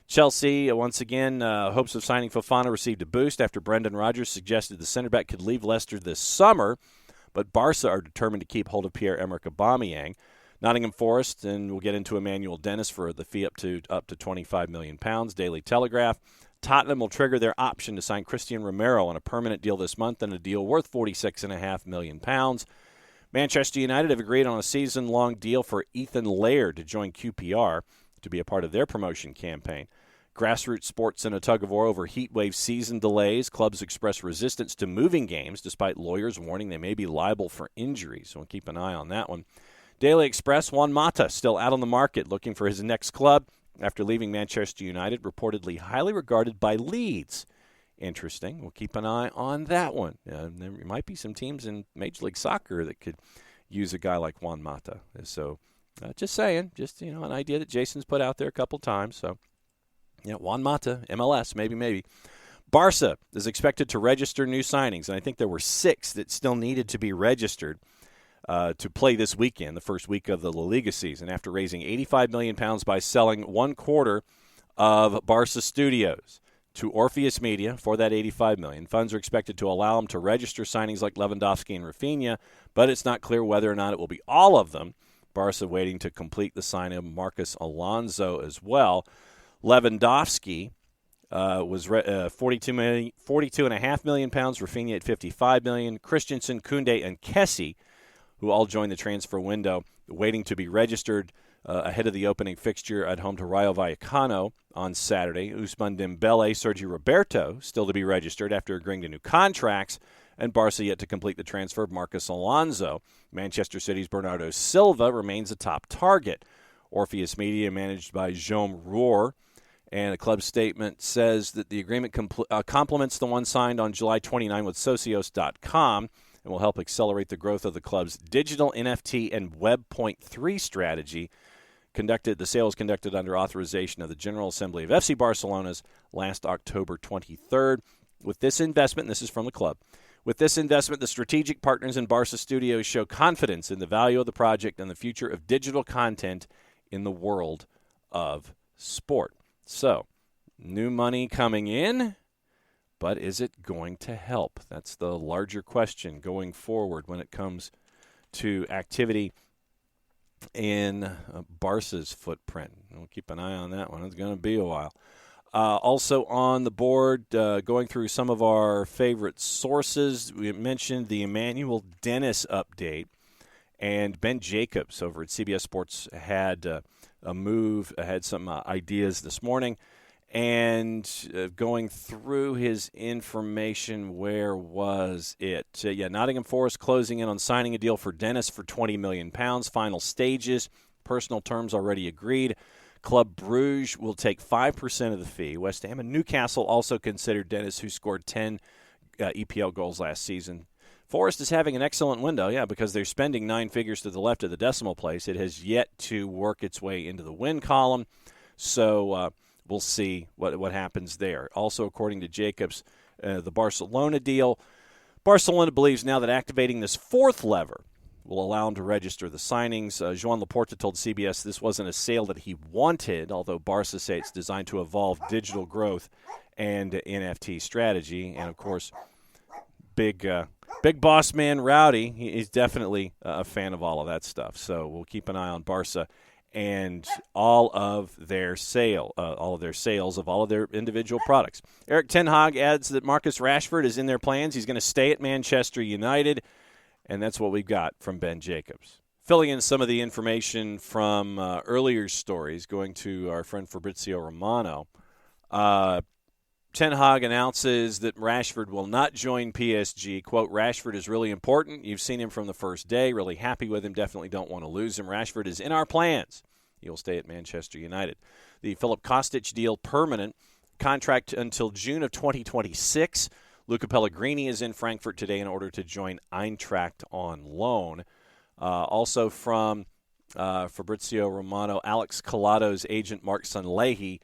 Chelsea, once again, hopes of signing Fofana received a boost after Brendan Rodgers suggested the center back could leave Leicester this summer, but Barca are determined to keep hold of Pierre-Emerick Aubameyang. Nottingham Forest, and we'll get into Emmanuel Dennis for the fee up to £25 million. Daily Telegraph. Tottenham will trigger their option to sign Christian Romero on a permanent deal this month and a deal worth £46.5 million. Manchester United have agreed on a season-long deal for Ethan Laird to join QPR to be a part of their promotion campaign. Grassroots sports in a tug-of-war over heatwave season delays. Clubs express resistance to moving games despite lawyers warning they may be liable for injuries. So we'll keep an eye on that one. Daily Express, Juan Mata still out on the market looking for his next club after leaving Manchester United, reportedly highly regarded by Leeds. Interesting. We'll keep an eye on that one. There might be some teams in Major League Soccer that could use a guy like Juan Mata. So just saying, just an idea that Jason's put out there a couple times. So, Juan Mata, MLS, maybe. Barca is expected to register new signings, and I think there were 6 that still needed to be registered to play this weekend, the first week of the La Liga season, after raising £85 million by selling 1/4 of Barca Studios to Orpheus Media for that $85 million. Funds are expected to allow them to register signings like Lewandowski and Rafinha, but it's not clear whether or not it will be all of them. Barca waiting to complete the signing of Marcus Alonso as well. Lewandowski was £42.5 million, Rafinha at $55 million, Christensen, Koundé, and Kessie, who all joined the transfer window, waiting to be registered ahead of the opening fixture at home to Rayo Vallecano on Saturday. Ousmane Dembele, Sergio Roberto, still to be registered after agreeing to new contracts, and Barca yet to complete the transfer of Marcus Alonso. Manchester City's Bernardo Silva remains a top target. Orpheus Media, managed by Jean Rohr, and a club statement says that the agreement complements the one signed on July 29 with Socios.com and will help accelerate the growth of the club's digital NFT and Web.3 strategy. The sale was conducted under authorization of the General Assembly of FC Barcelona's last October 23rd. With this investment, and this is from the club, with this investment, the strategic partners in Barca Studios show confidence in the value of the project and the future of digital content in the world of sport. So, new money coming in, but is it going to help? That's the larger question going forward when it comes to activity in Barca's footprint. We'll keep an eye on that one. It's going to be a while. Also on the board, going through some of our favorite sources, we mentioned the Emmanuel Dennis update, and Ben Jacobs over at CBS Sports had had some ideas this morning. And going through his information, where was it? Nottingham Forest closing in on signing a deal for Dennis for £20 million. Final stages, personal terms already agreed. Club Bruges will take 5% of the fee. West Ham and Newcastle also considered Dennis, who scored 10 EPL goals last season. Forest is having an excellent window, because they're spending 9 figures to the left of the decimal place. It has yet to work its way into the win column. So we'll see what happens there. Also, according to Jacobs, the Barcelona deal, Barcelona believes now that activating this 4th lever will allow him to register the signings. Joan Laporta told CBS this wasn't a sale that he wanted, although Barca say it's designed to evolve digital growth and NFT strategy. And, of course, big boss man Rowdy, he's definitely a fan of all of that stuff. So we'll keep an eye on Barca and all of their sales of all of their individual products. Erik ten Hag adds that Marcus Rashford is in their plans. He's going to stay at Manchester United, and that's what we've got from Ben Jacobs. Filling in some of the information from earlier stories, going to our friend Fabrizio Romano, Ten Hag announces that Rashford will not join PSG. Quote, Rashford is really important. You've seen him from the first day. Really happy with him. Definitely don't want to lose him. Rashford is in our plans. He'll stay at Manchester United. The Philip Kostic deal permanent. Contract until June of 2026. Luca Pellegrini is in Frankfurt today in order to join Eintracht on loan. Also from Fabrizio Romano, Alex Collado's agent Mark Sanlehi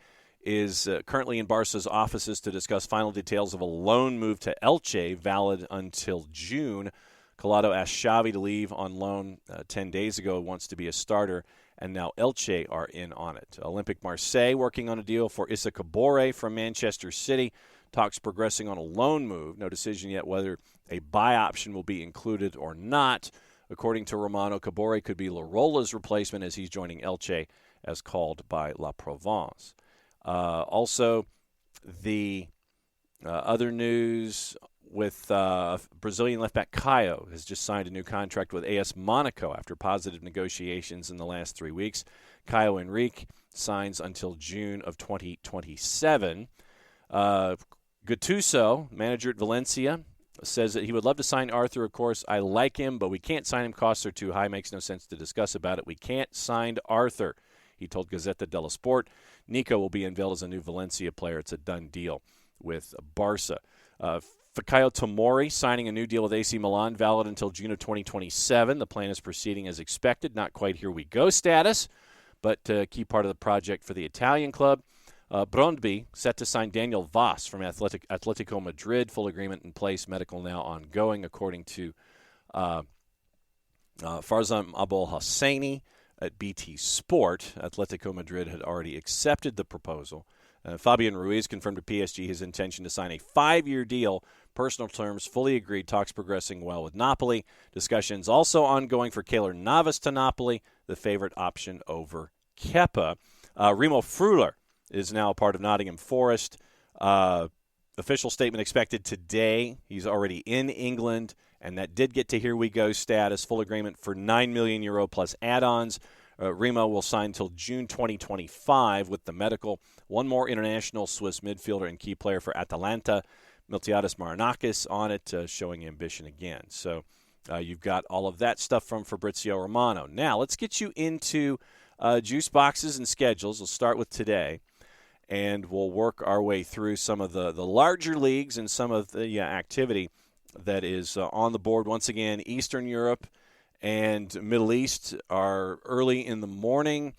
is currently in Barca's offices to discuss final details of a loan move to Elche, valid until June. Collado asked Xavi to leave on loan 10 days ago, wants to be a starter and now Elche are in on it. Olympique Marseille working on a deal for Issa Kabore from Manchester City. Talks progressing on a loan move. No decision yet whether a buy option will be included or not. According to Romano, Kabore could be Larola's replacement as he's joining Elche as called by La Provence. Also, the other news with Brazilian left-back Caio has just signed a new contract with AS Monaco after positive negotiations in the last 3 weeks. Caio Henrique signs until June of 2027. Gattuso, manager at Valencia, says that he would love to sign Arthur. Of course, I like him, but we can't sign him. Costs are too high. Makes no sense to discuss about it. We can't sign Arthur, he told Gazzetta dello Sport. Nico will be unveiled as a new Valencia player. It's a done deal with Barca. Fikayo Tomori signing a new deal with AC Milan, valid until June of 2027. The plan is proceeding as expected. Not quite here we go status, but a key part of the project for the Italian club. Brondby set to sign Daniel Vaz from Atletico Madrid. Full agreement in place. Medical now ongoing, according to Farzam Abol Hosseini at BT Sport. Atletico Madrid had already accepted the proposal. Fabian Ruiz confirmed to PSG his intention to sign a 5-year deal. Personal terms fully agreed. Talks progressing well with Napoli. Discussions also ongoing for Keylor Navas to Napoli, the favorite option over Kepa. Remo Freuler is now a part of Nottingham Forest. Official statement expected today. He's already in England, and that did get to here we go status. Full agreement for €9 million plus add-ons. Remo will sign until June 2025 with the medical. One more international Swiss midfielder and key player for Atalanta, Miltiades Marinakis, on it, showing ambition again. So you've got all of that stuff from Fabrizio Romano. Now let's get you into juice boxes and schedules. We'll start with today, and we'll work our way through some of the larger leagues and some of the activity that is on the board. Once again, Eastern Europe and Middle East are early in the morning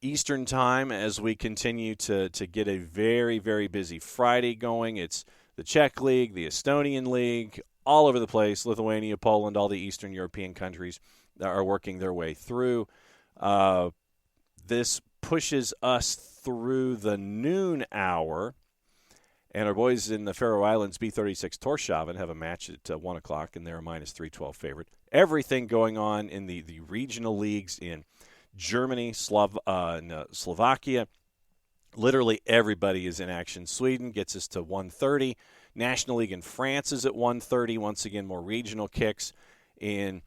Eastern time as we continue to get a very, very busy Friday going. It's the Czech League, the Estonian League, all over the place. Lithuania, Poland, all the Eastern European countries are working their way through. This pushes us through the noon hour. And our boys in the Faroe Islands, B36 Torshavn, have a match at 1 o'clock, and they're a minus 312 favorite. Everything going on in the regional leagues in Germany, Slovakia. Literally everybody is in action. Sweden gets us to 1:30. National League in France is at 1:30. Once again, more regional kicks in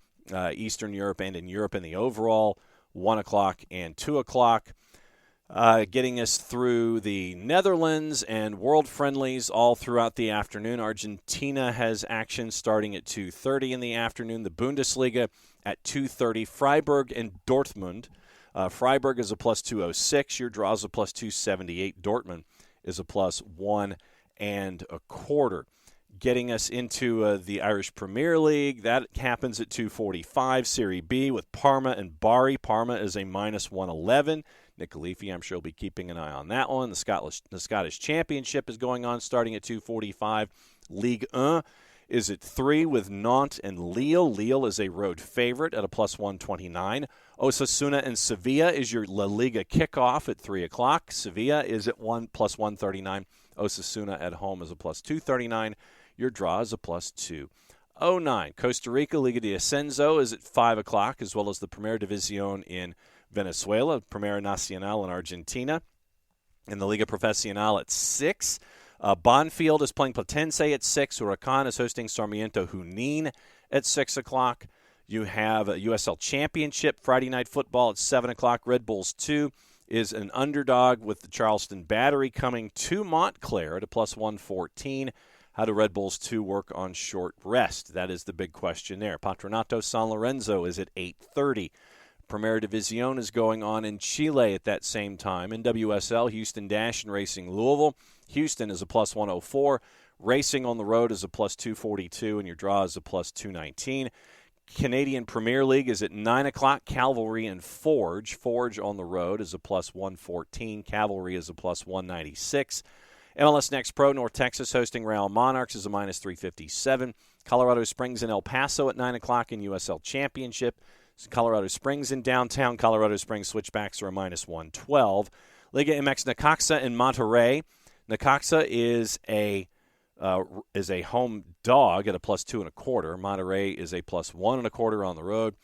Eastern Europe and in Europe in the overall, 1 o'clock and 2 o'clock. Getting us through the Netherlands and World Friendlies all throughout the afternoon. Argentina has action starting at 2:30 in the afternoon. The Bundesliga at 2:30. Freiburg and Dortmund. Freiburg is a plus 206. Your draw is a plus 278. Dortmund is a plus 1.25. Getting us into the Irish Premier League. That happens at 2:45. Serie B with Parma and Bari. Parma is a minus 111. Nick Khalifi, I'm sure, will be keeping an eye on that one. The Scottish Championship is going on starting at 2:45. Ligue 1 is at 3 with Nantes and Lille. Lille is a road favorite at a plus 129. Osasuna and Sevilla is your La Liga kickoff at 3 o'clock. Sevilla is at plus 139. Osasuna at home is a plus 239. Your draw is a plus 209. Costa Rica, Liga de Ascenso is at 5 o'clock, as well as the Primera División in Venezuela, Primera Nacional in Argentina, and the Liga Profesional at 6. Bonfield is playing Platense at 6. Huracan is hosting Sarmiento Junín at 6 o'clock. You have a USL Championship Friday Night Football at 7 o'clock. Red Bulls 2 is an underdog with the Charleston Battery coming to Montclair at a plus 114. How do Red Bulls 2 work on short rest? That is the big question there. Patronato San Lorenzo is at 8:30. Primera División is going on in Chile at that same time. In WSL, Houston Dash and Racing Louisville. Houston is a plus 104. Racing on the road is a plus 242, and your draw is a plus 219. Canadian Premier League is at 9 o'clock. Cavalry and Forge. Forge on the road is a plus 114. Cavalry is a plus 196. MLS Next Pro, North Texas hosting Real Monarchs is a minus 357. Colorado Springs and El Paso at 9 o'clock in USL Championship. Colorado Springs in downtown. Colorado Springs Switchbacks are a -112. Liga MX Necaxa in Monterrey. Necaxa is a home dog at a +2.25. Monterrey is a +1.25 on the road.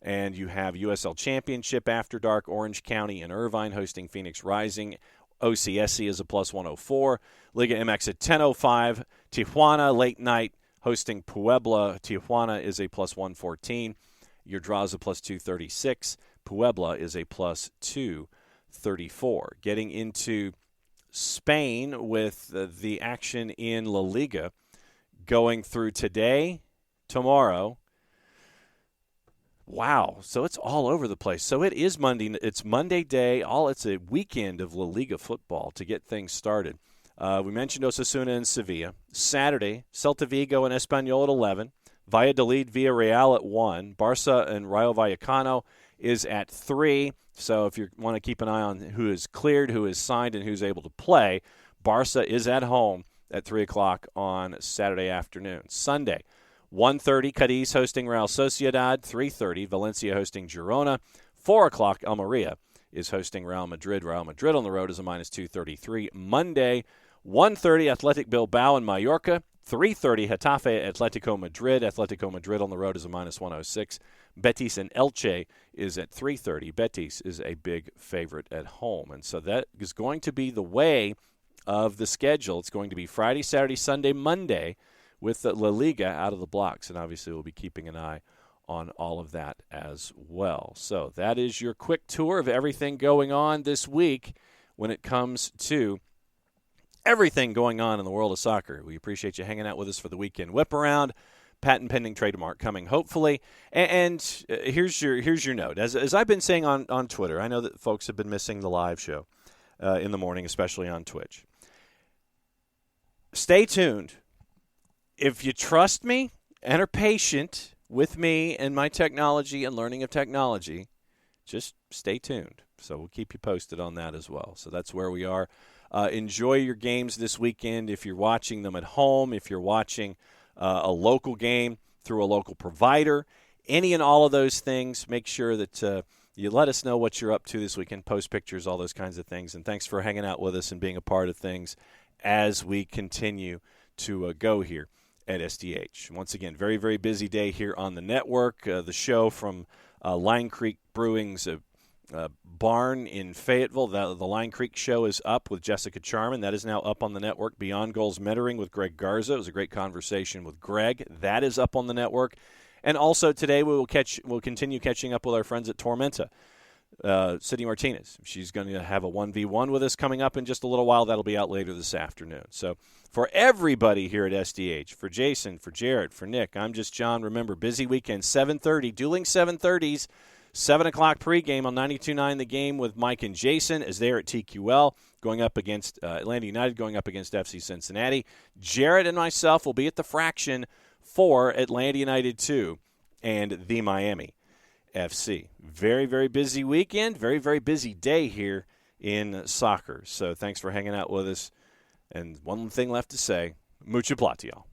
And you have USL Championship After Dark, Orange County and Irvine hosting Phoenix Rising. OCSC is a +104. Liga MX at 10:05. Tijuana late night hosting Puebla. Tijuana is a +114. Your draw is a +236. Puebla is a +234. Getting into Spain with the action in La Liga going through today, tomorrow. Wow, so it's all over the place. So it is Monday. It's Monday day. It's a weekend of La Liga football to get things started. We mentioned Osasuna and Sevilla. Saturday, Celta Vigo and Espanyol at 11. Valladolid, Villarreal at 1. Barca and Rayo Vallecano is at 3. So if you want to keep an eye on who is cleared, who is signed, and who's able to play, Barca is at home at 3 o'clock on Saturday afternoon. Sunday, 1:30, Cadiz hosting Real Sociedad. 3:30, Valencia hosting Girona. 4 o'clock, Almeria is hosting Real Madrid. Real Madrid on the road is a -233. Monday, 1:30, Athletic Bilbao and Mallorca. 3:30, Getafe Atletico Madrid. Atletico Madrid on the road is a -106. Betis and Elche is at 3:30. Betis is a big favorite at home. And so that is going to be the way of the schedule. It's going to be Friday, Saturday, Sunday, Monday with the La Liga out of the blocks. And obviously we'll be keeping an eye on all of that as well. So that is your quick tour of everything going on this week when it comes to everything going on in the world of soccer. We appreciate you hanging out with us for the weekend Whiparound. Patent pending trademark coming, hopefully. And here's your note. As I've been saying on Twitter, I know that folks have been missing the live show in the morning, especially on Twitch. Stay tuned. If you trust me and are patient with me and my technology and learning of technology, just stay tuned. So we'll keep you posted on that as well. So that's where we are. Enjoy your games this weekend if you're watching them at home, if you're watching a local game through a local provider, any and all of those things. Make sure that you let us know what you're up to this weekend, post pictures, all those kinds of things. And thanks for hanging out with us and being a part of things as we continue to go here at SDH. Once again, very, very busy day here on the network. The show from Line Creek Brewing's barn in Fayetteville. The Line Creek show is up with Jessica Charman. That is now up on the network. Beyond Goals Mentoring with Greg Garza. It was a great conversation with Greg. That is up on the network. And also today we'll continue catching up with our friends at Tormenta. Sydney Martinez. She's going to have a 1v1 with us coming up in just a little while. That'll be out later this afternoon. So for everybody here at SDH, for Jason, for Jarrett, for Nick, I'm just John. Remember, busy weekend, 7:30, dueling 7:30s. 7 o'clock pregame on 92.9 The Game with Mike and Jason as they're at TQL going up against Atlanta United, going up against FC Cincinnati. Jarrett and myself will be at the Fraction for Atlanta United 2 and the Miami FC. Very, very busy weekend, very, very busy day here in soccer. So thanks for hanging out with us. And one thing left to say, mucho platial.